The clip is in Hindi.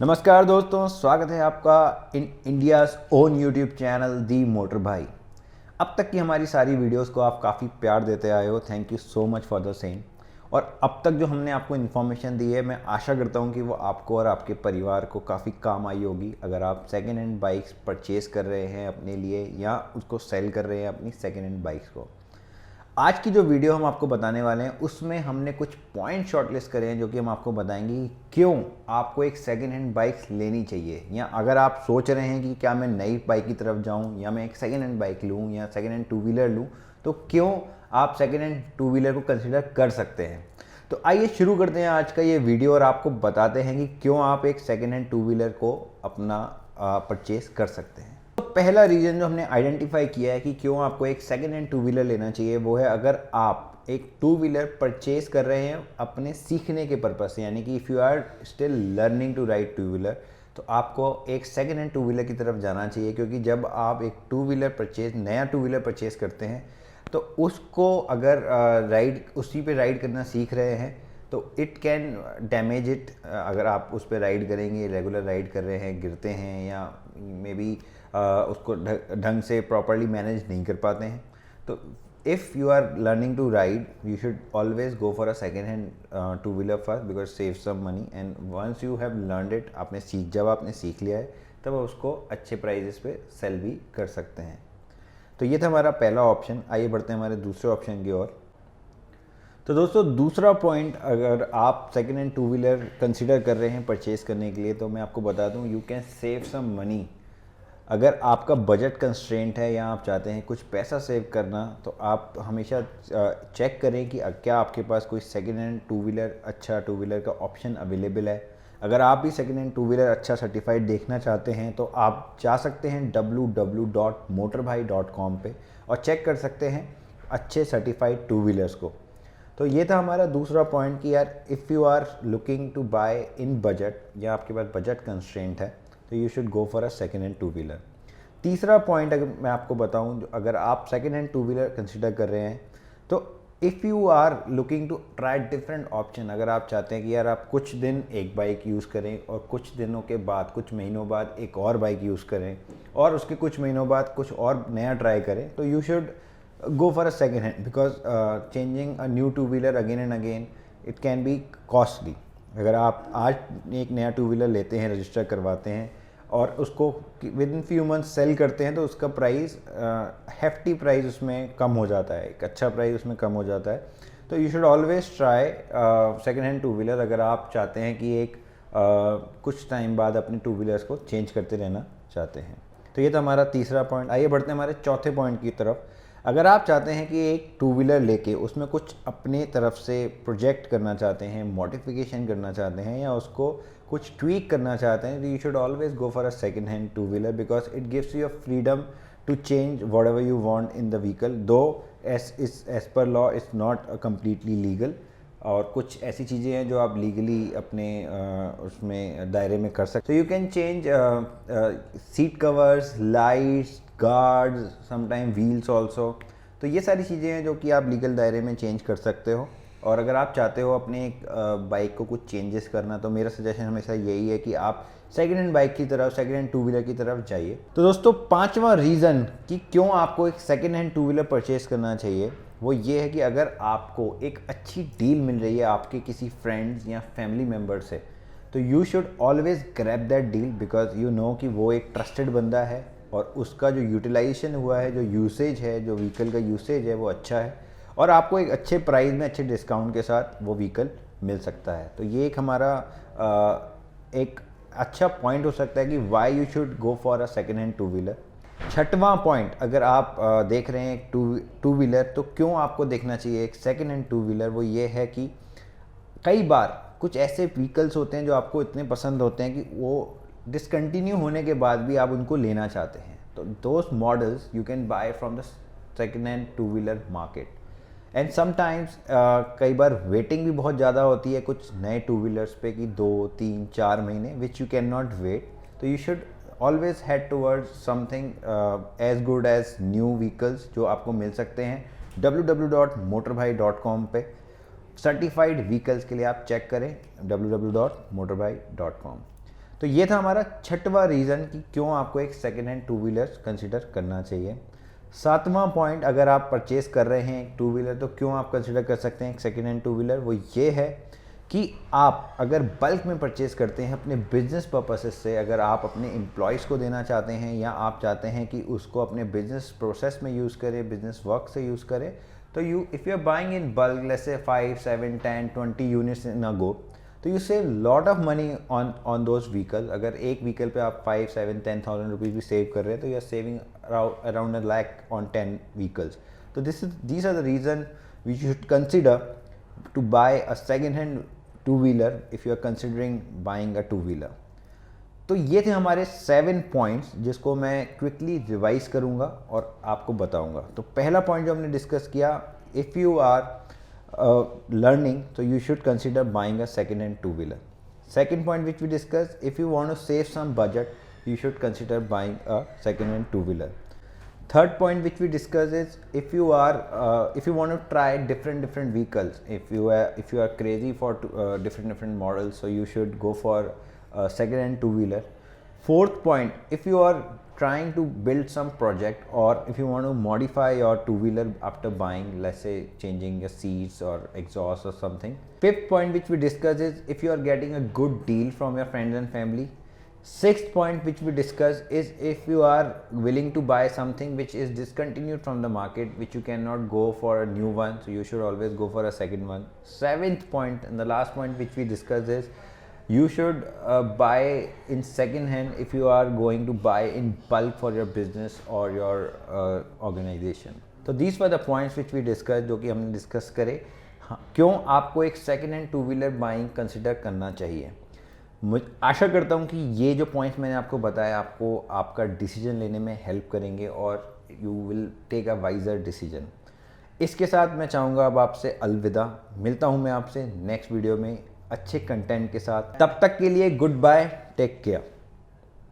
नमस्कार दोस्तों, स्वागत है आपका इन इंडियाज़ ओन यूट्यूब चैनल दी मोटर भाई। अब तक की हमारी सारी वीडियोस को आप काफ़ी प्यार देते आए हो। Thank you so much for the same. और अब तक जो हमने आपको इन्फॉर्मेशन दी है, मैं आशा करता हूँ कि वो आपको और आपके परिवार को काफ़ी काम आई होगी। अगर आप सेकेंड हैंड बाइक्स परचेज़ कर रहे हैं अपने लिए या उसको सेल कर रहे हैं अपनी सेकेंड हैंड बाइक्स को, आज की जो वीडियो हम आपको बताने वाले हैं उसमें हमने कुछ पॉइंट शॉर्टलिस्ट करे हैं जो कि हम आपको बताएंगे कि क्यों आपको एक सेकेंड हैंड बाइक लेनी चाहिए। या अगर आप सोच रहे हैं कि क्या मैं नई बाइक की तरफ जाऊं या मैं एक सेकेंड हैंड बाइक लूं या सेकेंड हैंड टू व्हीलर लूं, तो क्यों आप सेकेंड हैंड टू व्हीलर को कंसिडर कर सकते हैं। तो आइए शुरू करते हैं आज का ये वीडियो और आपको बताते हैं कि क्यों आप एक सेकेंड हैंड टू व्हीलर को अपना परचेज कर सकते हैं। तो पहला रीज़न जो हमने आइडेंटिफाई किया है कि क्यों आपको एक सेकेंड हैंड टू व्हीलर लेना चाहिए, वो है अगर आप एक टू व्हीलर परचेज कर रहे हैं अपने सीखने के पर्पज़ से, यानी कि if you are still learning to ride two wheeler, तो आपको एक सेकेंड हैंड टू व्हीलर की तरफ जाना चाहिए। क्योंकि जब आप एक टू व्हीलर नया टू व्हीलर परचेज करते हैं तो उसको अगर उसी पे राइड करना सीख रहे हैं तो इट कैन डैमेज इट। अगर आप उस पर राइड करेंगे, रेगुलर राइड कर रहे हैं, गिरते हैं या मे बी उसको ढंग से प्रॉपरली मैनेज नहीं कर पाते हैं, तो if you are learning to ride you should always go for a second hand two wheeler first, because save some money and once you have learned it, जब आपने सीख लिया है तब उसको अच्छे प्राइजेस पे सेल भी कर सकते हैं। तो ये था हमारा पहला ऑप्शन। आइए बढ़ते हैं हमारे दूसरे ऑप्शन की ओर। तो दोस्तों, दूसरा पॉइंट, अगर आप second hand two wheeler consider कर रहे हैं परचेज़ करने के लिए, तो मैं आपको बता दूं you can save some money. अगर आपका बजट कंस्ट्रेंट है या आप चाहते हैं कुछ पैसा सेव करना, तो आप हमेशा चेक करें कि क्या आपके पास कोई सेकेंड हैंड टू व्हीलर, अच्छा टू व्हीलर का ऑप्शन अवेलेबल है। अगर आप भी सेकेंड हैंड टू व्हीलर अच्छा सर्टिफाइड देखना चाहते हैं तो आप जा सकते हैं www.motorbhai.com पे और चेक कर सकते हैं अच्छे सर्टिफाइड टू व्हीलर्स को। तो ये था हमारा दूसरा पॉइंट कि यार if you are looking to buy in budget या आपके पास बजट कंस्ट्रेंट है तो you should go for a second hand two wheeler. तीसरा पॉइंट अगर मैं आपको बताऊं, जो अगर आप second hand two wheeler consider कर रहे हैं तो if you are looking to try different option, अगर आप चाहते हैं कि यार आप कुछ दिन एक बाइक यूज़ करें और कुछ दिनों के बाद, कुछ महीनों बाद एक और बाइक यूज़ करें और उसके कुछ महीनों बाद कुछ और नया ट्राई करें, तो you should go for a second hand because changing a new two wheeler again and again it can be costly। अगर आप आज एक नया टू व्हीलर लेते हैं, रजिस्टर करवाते हैं और उसको within few months sell करते हैं, तो उसका प्राइस हेफ्टी प्राइस उसमें कम हो जाता है, एक अच्छा प्राइस उसमें कम हो जाता है। तो you should always try second hand two wheeler अगर आप चाहते हैं कि एक कुछ टाइम बाद अपने टू व्हीलर्स को चेंज करते रहना चाहते हैं। तो ये था हमारा तीसरा पॉइंट। आइए बढ़ते हैं हमारे चौथे पॉइंट की तरफ। अगर आप चाहते हैं कि एक टू व्हीलर लेके उसमें कुछ अपने तरफ से प्रोजेक्ट करना चाहते हैं, मॉडिफिकेशन करना चाहते हैं या उसको कुछ ट्वीक करना चाहते हैं, तो you should always go for a second hand two wheeler because it gives you a freedom to change whatever you want in the vehicle, though as per law it's not completely legal. और कुछ ऐसी चीज़ें हैं जो आप लीगली अपने उसमें दायरे में कर सकते हो। You can change seat covers, lights, guards, sometime wheels also. तो ये सारी चीज़ें हैं जो कि आप लीगल दायरे में चेंज कर सकते हो। और अगर आप चाहते हो अपने एक बाइक को कुछ चेंजेस करना, तो मेरा सजेशन हमेशा यही है कि आप सेकेंड हैंड बाइक की तरफ, सेकेंड हैंड टू व्हीलर की तरफ जाइए। तो दोस्तों, पांचवा रीज़न कि क्यों आपको एक second hand two wheeler purchase करना चाहिए वो ये है कि अगर आपको एक अच्छी डील मिल रही है आपके किसी फ्रेंड्स या फैमिली मेम्बर से, तो you should always grab that deal because you know कि वो एक ट्रस्टेड बंदा है और उसका जो यूटिलाइजेशन हुआ है, जो यूसेज है, जो व्हीकल का यूसेज है वो अच्छा है और आपको एक अच्छे प्राइस में, अच्छे डिस्काउंट के साथ वो व्हीकल मिल सकता है। तो ये एक हमारा एक अच्छा पॉइंट हो सकता है कि why you should go for a second hand two wheeler. छठवां पॉइंट, अगर आप देख रहे हैं एक टू व्हीलर, तो क्यों आपको देखना चाहिए एक सेकेंड हैंड टू व्हीलर, वो ये है कि कई बार कुछ ऐसे व्हीकल्स होते हैं जो आपको इतने पसंद होते हैं कि वो डिसकंटिन्यू होने के बाद भी आप उनको लेना चाहते हैं। तो those models you can buy from the second hand two wheeler market and sometimes कई बार वेटिंग भी बहुत ज़्यादा होती है कुछ नए टू व्हीलर्स पे कि 2, 3, 4 महीने, which you can not wait. तो you should always head towards something as good as new vehicles जो आपको मिल सकते हैं www.motorbhai.com पे। सर्टिफाइड व्हीकल्स के लिए आप चेक करें www.motorbhai.com। तो ये था हमारा छठवां रीज़न कि क्यों आपको एक second hand two wheeler consider करना चाहिए। सातवां पॉइंट, अगर आप परचेज़ कर रहे हैं एक टू व्हीलर तो क्यों आप कंसिडर कर सकते हैं एक सेकेंड हैंड टू व्हीलर, वो ये है कि आप अगर बल्क में परचेज़ करते हैं अपने बिजनेस पर्पसेस से, अगर आप अपने एम्प्लॉयज़ को देना चाहते हैं या आप चाहते हैं कि उसको अपने बिजनेस प्रोसेस में यूज़ करें, बिजनेस वर्क से यूज़ करें, तो if you are buying in bulk, let's say 5, 7, 10, 20 units in अ गो, तो you save lot of money on those vehicle. अगर एक व्हीकल पे आप 5, 7, 10,000 रुपीज़ भी सेव कर रहे हैं तो you are saving around a lakh on 10 vehicles. तो these are the reason we should consider to buy a second hand two wheeler if you are considering buying a two wheeler। तो ये थे हमारे 7 पॉइंट्स जिसको मैं क्विकली रिवाइज करूँगा और आपको बताऊँगा। तो पहला पॉइंट जो हमने डिस्कस किया, if you are learning, so you should consider buying a second hand two wheeler। Second point which we discussed, if you want to save some budget, you should consider buying a second hand two wheeler। Third point which we discussed is if you want to try different vehicles, if you are crazy for different models, so you should go for a second hand two wheeler। Fourth point, if you are trying to build some project or if you want to modify your two wheeler after buying, let's say changing your seats or exhaust or something। Fifth point which we discussed is if you are getting a good deal from your friends and family। Sixth point which we discussed is if you are willing to buy something which is discontinued from the market, which you cannot go for a new one, so you should always go for a second one। Seventh point and the last point which we discussed is you should buy in second hand if you are going to buy in bulk for your business or your organization। तो these were the points which we discussed, जो कि हमने डिस्कस करे क्यों आपको एक second hand two wheeler buying consider करना चाहिए। मुझे आशा करता हूँ कि ये जो पॉइंट्स मैंने आपको बताया आपको आपका डिसीजन लेने में हेल्प करेंगे और you will take a wiser decision. इसके साथ मैं चाहूँगा अब आपसे अलविदा, मिलता हूँ मैं आपसे नेक्स्ट वीडियो में अच्छे कंटेंट के साथ। तब तक के लिए गुड बाय, टेक केयर।